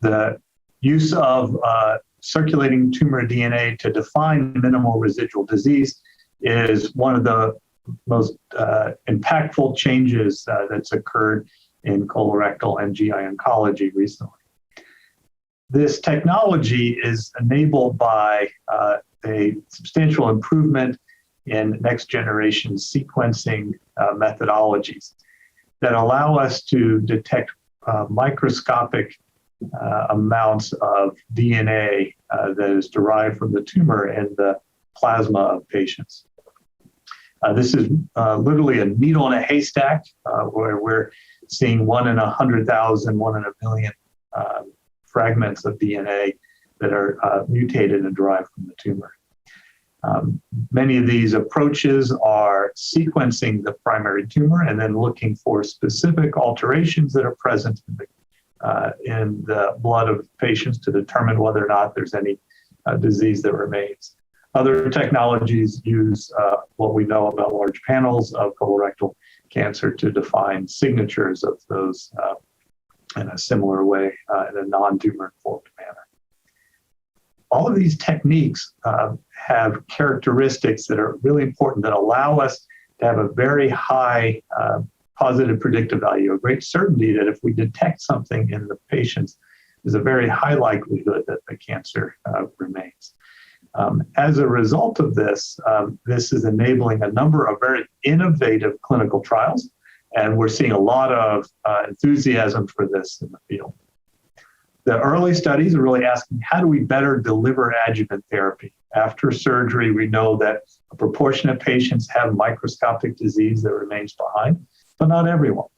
The use of circulating tumor DNA to define minimal residual disease is one of the most impactful changes that's occurred in colorectal and GI oncology recently. This technology is enabled by a substantial improvement in next generation sequencing methodologies that allow us to detect microscopic amounts of DNA that is derived from the tumor in the plasma of patients. This is literally a needle in a haystack, where we're seeing 1 in 100,000, 1 in a million fragments of DNA that are mutated and derived from the tumor. Many of these approaches are sequencing the primary tumor and then looking for specific alterations that are present in the blood of patients to determine whether or not there's any disease that remains. Other technologies use what we know about large panels of colorectal cancer to define signatures of those in a similar way in a non-tumor informed manner. All of these techniques have characteristics that are really important that allow us to have a very high positive predictive value, a great certainty that if we detect something in the patients, there's a very high likelihood that the cancer remains. As a result of this, this is enabling a number of very innovative clinical trials, and we're seeing a lot of enthusiasm for this in the field. The early studies are really asking, how do we better deliver adjuvant therapy? After surgery, we know that a proportion of patients have microscopic disease that remains behind, but not everyone.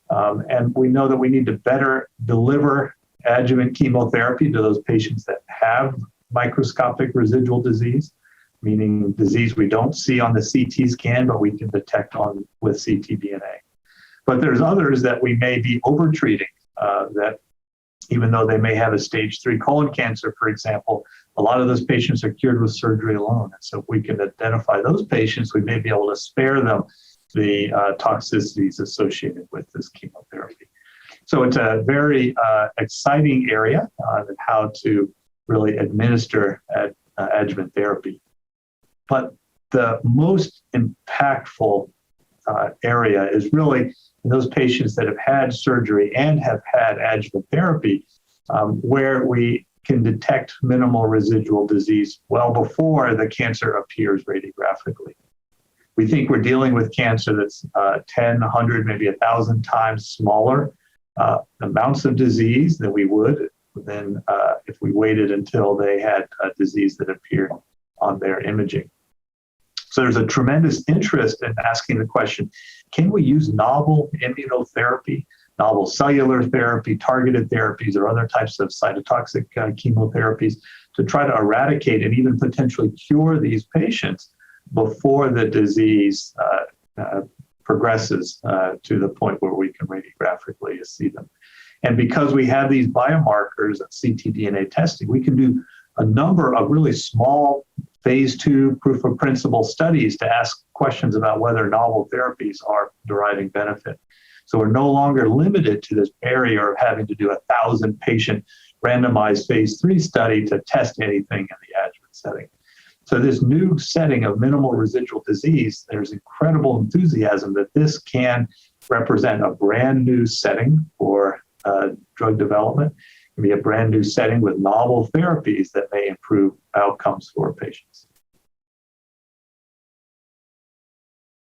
And we know that we need to better deliver adjuvant chemotherapy to those patients that have microscopic residual disease, meaning disease we don't see on the CT scan, but we can detect with ctDNA. But there's others that we may be overtreating, that even though they may have a stage 3 colon cancer, for example, a lot of those patients are cured with surgery alone. And so if we can identify those patients, we may be able to spare them the toxicities associated with this chemotherapy. So it's a very exciting area on how to really administer adjuvant therapy. But the most impactful area is really those patients that have had surgery and have had adjuvant therapy, where we can detect minimal residual disease well before the cancer appears radiographically. We think we're dealing with cancer that's 10, 100, maybe 1,000 times smaller amounts of disease than we would than if we waited until they had a disease that appeared on their imaging. So there's a tremendous interest in asking the question, can we use novel immunotherapy, novel cellular therapy, targeted therapies, or other types of cytotoxic chemotherapies to try to eradicate and even potentially cure these patients before the disease progresses to the point where we can radiographically see them. And because we have these biomarkers of ctDNA testing, we can do a number of really small phase 2 proof of principle studies to ask questions about whether novel therapies are deriving benefit. So we're no longer limited to this barrier of having to do a 1,000 patient randomized phase 3 study to test anything in the adjuvant setting. So this new setting of minimal residual disease, there's incredible enthusiasm that this can represent a brand new setting for drug development. It can be a brand new setting with novel therapies that may improve outcomes for patients.